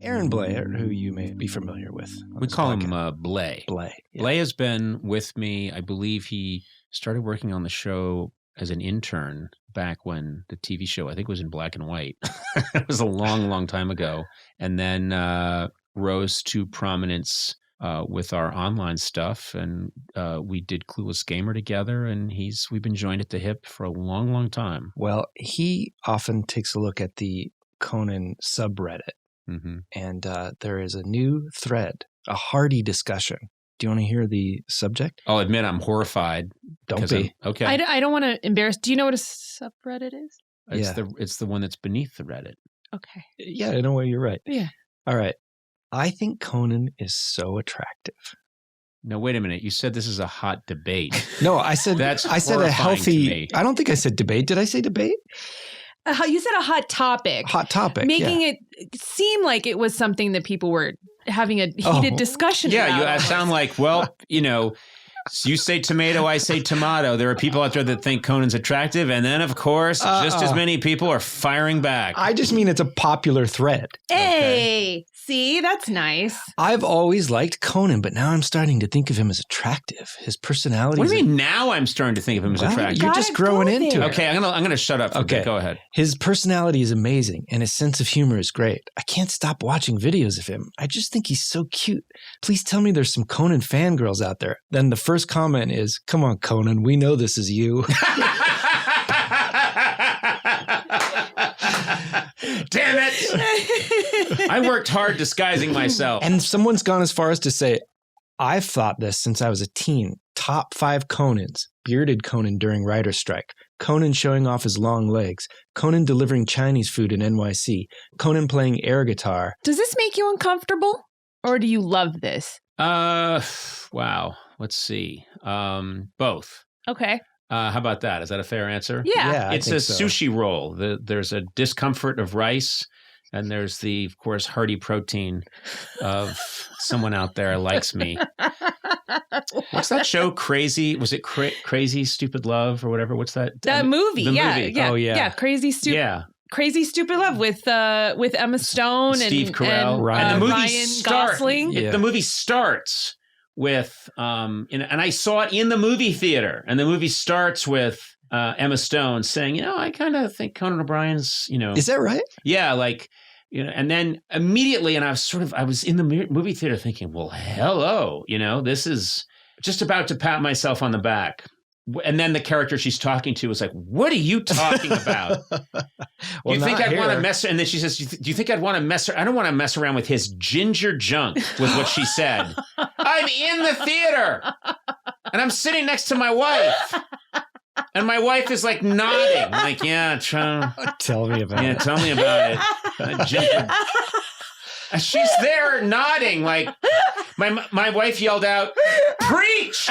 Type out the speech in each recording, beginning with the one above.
Aaron Blay, who you may be familiar with. We call him Blay. Blay. Yeah. Blay has been with me. I believe he started working on the show as an intern back when the TV show, I think, was in black and white. It was a long, long time ago. And then rose to prominence with our online stuff. And we did Clueless Gamer together. And we've been joined at the hip for a long, long time. Well, he often takes a look at the Conan subreddit. Mm-hmm. And there is a new thread, a hearty discussion. Do you want to hear the subject? I'll admit I'm horrified. Don't be. Okay. I don't want to embarrass. Do you know what a subreddit is? It's the one that's beneath the Reddit. Okay. Yeah, in a way, you're right. Yeah. All right. I think Conan is so attractive. No, wait a minute. You said this is a hot debate. No, I said a healthy. I don't think I said debate. Did I say debate? You said a hot topic. Hot topic. Making it seem like it was something that people were having a heated discussion about. Yeah, you sound like, well, you say tomato, I say tomato. There are people out there that think Conan's attractive. And then, of course, just as many people are firing back. I just mean it's a popular thread. Hey, see, that's nice. I've always liked Conan, but now I'm starting to think of him as attractive. His personality. What do you mean now I'm starting to think of him as attractive? You're just growing into it. Okay, I'm gonna shut up. Okay, go ahead. His personality is amazing, and his sense of humor is great. I can't stop watching videos of him. I just think he's so cute. Please tell me there's some Conan fangirls out there. Then the first comment is, "Come on, Conan, we know this is you." Damn it! I worked hard disguising myself. And someone's gone as far as to say, I've thought this since I was a teen. Top 5 Conans. Bearded Conan during writer's strike. Conan showing off his long legs. Conan delivering Chinese food in NYC. Conan playing air guitar. Does this make you uncomfortable? Or do you love this? Wow. Let's see. Both. Okay. How about that? Is that a fair answer? Yeah. It's a sushi roll. There's a discomfort of rice, and there's the, of course, hearty protein of someone out there likes me. What's that show? Crazy? Was it Crazy Stupid Love or whatever? What's that? That movie. The yeah. movie. Yeah. Oh, yeah. Yeah. Crazy Stupid Love with Emma Stone Steve and Carell. And the movie Ryan Gosling. Yeah. The movie starts with and I saw it in the movie theater, and the movie starts with Emma Stone saying, I kind of think Conan O'Brien's, Is that right? Yeah, like, and then immediately, and I was in the movie theater thinking, well, hello, this is just about to pat myself on the back. And then the character she's talking to is like, what are you talking about? Well, you think not I'd want to here. mess? And then she says, do you think I'd want to mess? I don't want to mess around with his ginger junk, was what she said. I'm in the theater and I'm sitting next to my wife. And my wife is like nodding, like, yeah, Tell me about it. Tell me about it. Ginger. She's there nodding, like my wife yelled out, "Preach!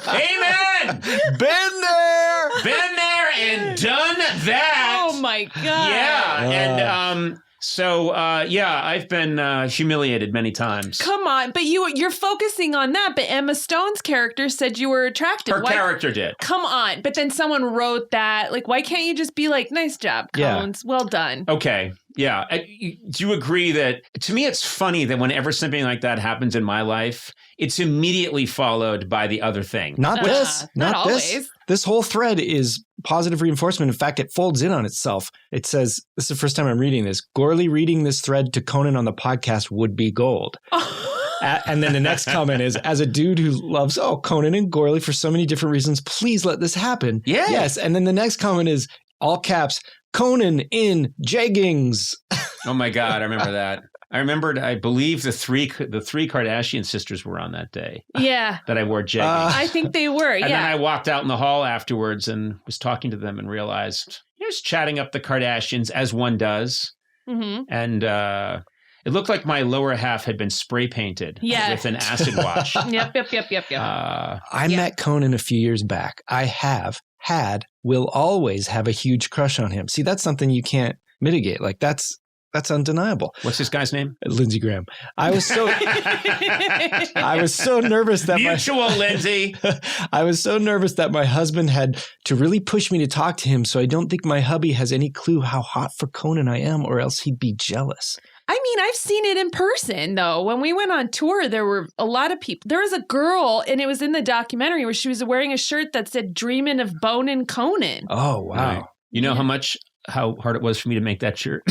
Amen! Been there and done that." Oh my God. Yeah, and so I've been humiliated many times. Come on, but you're focusing on that. But Emma Stone's character said you were attractive. Her character did. Come on, but then someone wrote that. Like, why can't you just be like, "Nice job, Cones, well done"? Okay. Yeah. Do you agree that, to me, it's funny that whenever something like that happens in my life, it's immediately followed by the other thing. Not this. Not this. always. This whole thread is positive reinforcement. In fact, it folds in on itself. It says, this is the first time I'm reading this, Gourley reading this thread to Conan on the podcast would be gold. And then the next comment is, as a dude who loves, Conan and Gourley for so many different reasons, please let this happen. Yeah. Yes. And then the next comment is, all caps, Conan in jeggings. Oh my God, I remember that. I believe the three Kardashian sisters were on that day. Yeah. That I wore jeggings. I think they were, yeah. And then I walked out in the hall afterwards and was talking to them and realized, just chatting up the Kardashians as one does. Mm-hmm. And it looked like my lower half had been spray painted with an acid wash. Yep. I met Conan a few years back. I have had, will always have a huge crush on him. See, that's something you can't mitigate. Like that's undeniable. What's this guy's name? Lindsey Graham. I was so nervous that Lindsey. I was so nervous that my husband had to really push me to talk to him. So I don't think my hubby has any clue how hot for Conan I am, or else he'd be jealous. I mean, I've seen it in person, though. When we went on tour, there were a lot of people. There was a girl, and it was in the documentary, where she was wearing a shirt that said "Dreaming of boning Conan." Oh, wow. Right. You know how hard it was for me to make that shirt?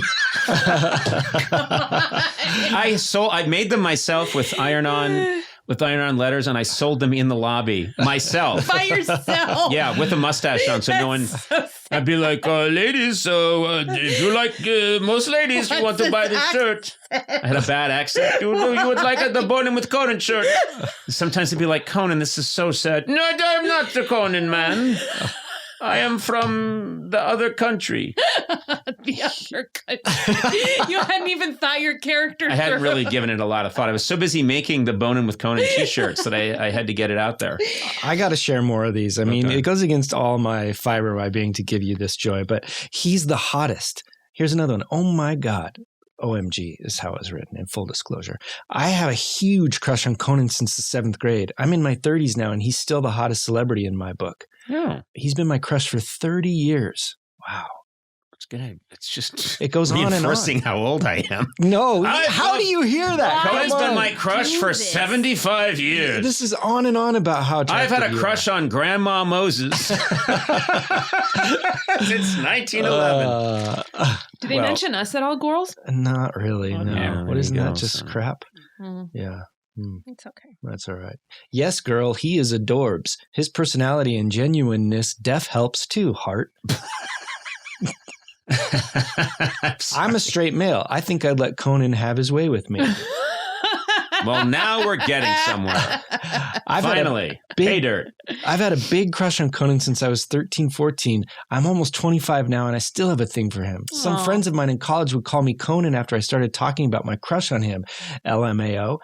I made them myself with iron-on letters, and I sold them in the lobby myself. By yourself? Yeah, with a mustache on, so no one... I'd be like, ladies, if you like, most ladies, you want to buy this shirt. I had a bad accent. You would like the Boning with Conan shirt. Sometimes they'd be like, Conan, this is so sad. No, I'm not the Conan man. I am from the other country. The other country. You hadn't even thought your character I hadn't really given it a lot of thought. I was so busy making the Boning with Conan t-shirts that I had to get it out there. I got to share more of these. I mean, it goes against all my fiber of my being to give you this joy, but he's the hottest. Here's another one. Oh my God. OMG is how it was written, in full disclosure. I have a huge crush on Conan since the 7th grade. I'm in my 30s now, and he's still the hottest celebrity in my book. Yeah. He's been my crush for 30 years. Wow. It's good. It's just it goes on and on. Reinforcing how old I am. No. How do you hear that? Conan's been my crush for 75 years. This is on and on about how I've had a crush on Grandma Moses since 1911. Do they mention us at all, Gourls? Not really, no. Yeah, what isn't that just crap? Mm. Yeah. It's okay. That's all right. Yes, girl, he is adorbs. His personality and genuineness def helps too, heart. I'm a straight male. I think I'd let Conan have his way with me. Well, now we're getting somewhere. Finally, pay dirt. I've had a big crush on Conan since I was 13, 14. I'm almost 25 now, and I still have a thing for him. Some friends of mine in college would call me Conan after I started talking about my crush on him. LMAO.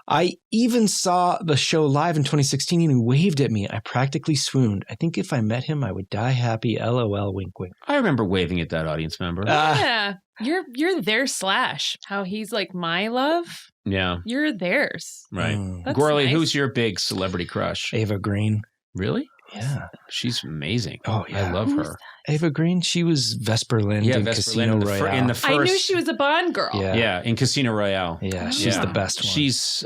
I even saw the show live in 2016, and he waved at me. I practically swooned. I think if I met him, I would die happy. LOL, wink, wink. I remember waving at that audience member. Yeah. You're their Slash. How he's like my love. Yeah. You're theirs. Right. That's Gourley, nice. Who's your big celebrity crush? Ava Green. Really? Yeah. She's amazing. Oh, yeah. I love her. Ava Green, she was Vesper Lind in Casino Royale. In the first, I knew she was a Bond girl. Yeah, in Casino Royale. Yeah, she's the best one. She's,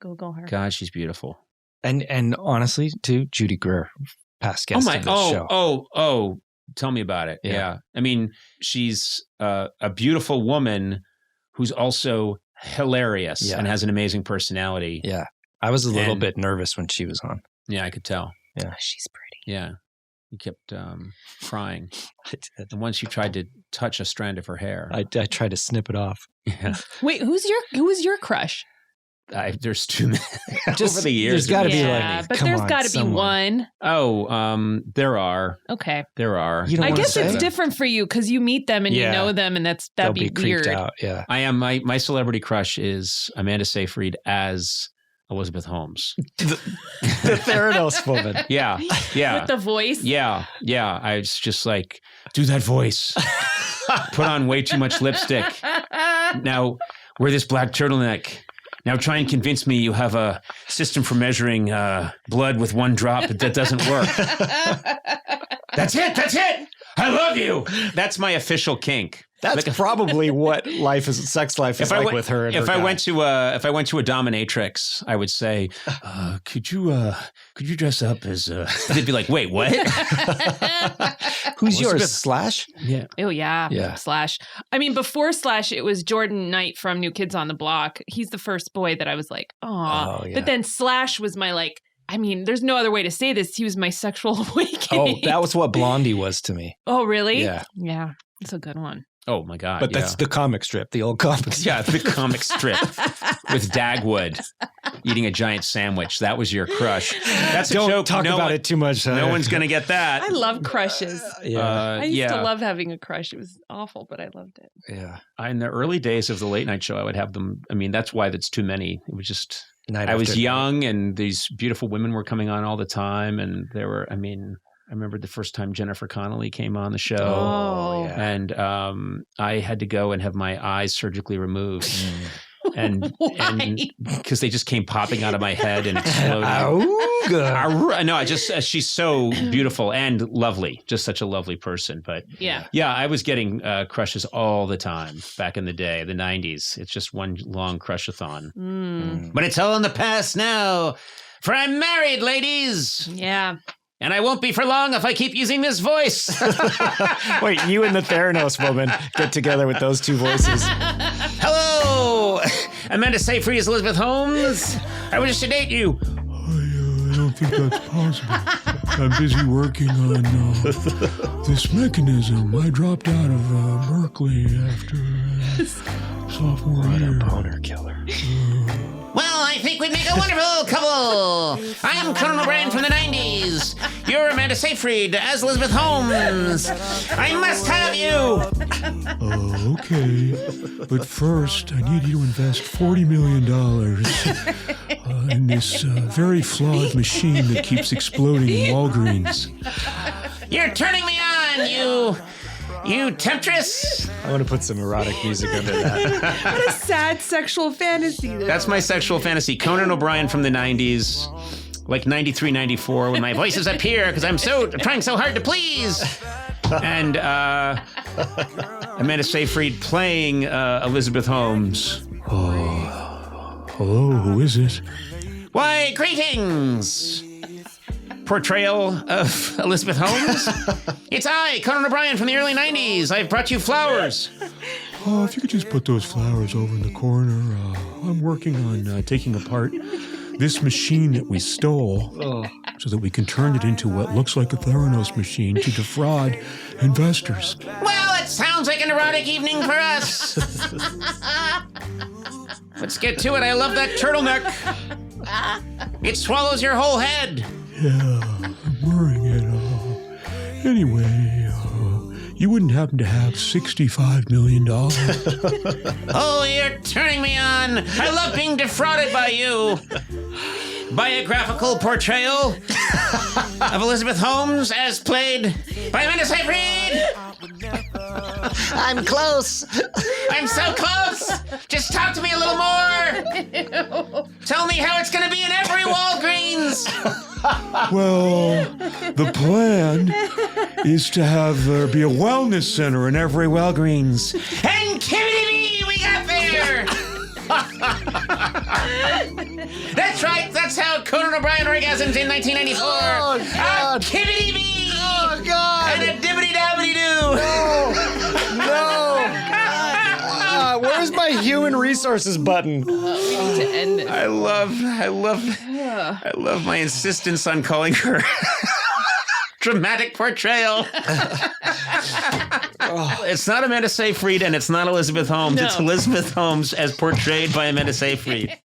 Google her. God, she's beautiful. And honestly, too, Judy Greer, past guest of the show. Oh, tell me about it. Yeah. I mean, she's a beautiful woman who's also hilarious and has an amazing personality. Yeah. I was a little bit nervous when she was on. Yeah, I could tell. Yeah. She's pretty. Yeah. You kept crying. I did. And once you tried to touch a strand of her hair. I tried to snip it off. Yeah. Wait, who's your crush? There's too many. Just, over the years. There's got to be like, but there's got to be one. Oh, there are. Okay. There are. You don't I guess it's that. different for you because you meet them and you know them, and that'd be weird. Out. Yeah. I am. My celebrity crush is Amanda Seyfried as Elizabeth Holmes. the Theranos woman. Yeah. With the voice. Yeah. I was just like, do that voice. Put on way too much lipstick. Now wear this black turtleneck. Now try and convince me you have a system for measuring blood with one drop that doesn't work. That's it. I love you. That's my official kink. That's probably what sex life is like with her. And if her I guy. went to a dominatrix, I would say, could you dress up as? They'd be like, wait, what? Who's yours? Slash? Yeah. Oh yeah. Slash. I mean, before Slash, it was Jordan Knight from New Kids on the Block. He's the first boy that I was like, oh. But then Slash was my like. I mean, there's no other way to say this. He was my sexual awakening. Oh, that was what Blondie was to me. Oh, really? Yeah. Yeah. It's a good one. Oh, my God. But that's the comic strip, the old comic strip. Yeah, the comic strip with Dagwood eating a giant sandwich. That was your crush. That's a Don't joke. talk about it too much. No one's going to get that. I love crushes. I used to yeah. love having a crush. It was awful, but I loved it. Yeah. In the early days of the late night show, I would have them. I mean, that's why that's too many. It was just... I was young and these beautiful women were coming on all the time. And there were, I mean, I remember the first time Jennifer Connelly came on the show. Oh, yeah. And I had to go and have my eyes surgically removed and because they just came popping out of my head and exploding. No, she's so beautiful and lovely, just such a lovely person. But yeah, I was getting crushes all the time back in the day, the 90s. It's just one long crush-a-thon. But it's all in the past now, for I'm married, ladies. Yeah. And I won't be for long if I keep using this voice. Wait, you and the Theranos woman get together with those two voices. Hello, Amanda Seyfried is Elizabeth Holmes. I wish to date you. I don't think that's possible. I'm busy working on this mechanism. I dropped out of Berkeley after sophomore year. What a boner killer. Well, I think we'd make a wonderful couple. I'm Conan O'Brien from the 90s. You're Amanda Seyfried as Elizabeth Holmes. I must have you. Okay. But first, I need you to invest $40 million in this very flawed machine that keeps exploding in Walgreens. You're turning me on, you temptress. I want to put some erotic music under that. What a sad sexual fantasy. That's my sexual fantasy. Conan O'Brien from the 90s, like 93, 94, when my voice is up here because I'm trying so hard to please. And Amanda Seyfried playing Elizabeth Holmes. Oh, hello, who is it? Why, greetings. Portrayal of Elizabeth Holmes. It's I, Conan O'Brien from the early 90s. I've brought you flowers. Oh, if you could just put those flowers over in the corner. I'm working on taking apart this machine that we stole so that we can turn it into what looks like a Theranos machine to defraud investors. Well, it sounds like an erotic evening for us. Let's get to it. I love that turtleneck. It swallows your whole head. Yeah, I'm wearing it. Anyway, you wouldn't happen to have $65 million? Oh, you're turning me on. I love being defrauded by you. Biographical portrayal of Elizabeth Holmes as played by Amanda Seyfried. I'm close. I'm so close. Just talk to me a little more. Tell me how it's going to be in every Walgreens. Well, the plan is to have there be a wellness center in every Walgreens. And kibbity-bee, we got there. That's right. That's how Conan O'Brien orgasms in 1994. Oh, God. Kibbity-bee. Oh, God. And a dibbity-dabbity-doo. No. Where's my human resources button? We need to end this. I love my insistence on calling her dramatic portrayal. It's not Amanda Seyfried and it's not Elizabeth Holmes. No. It's Elizabeth Holmes as portrayed by Amanda Seyfried.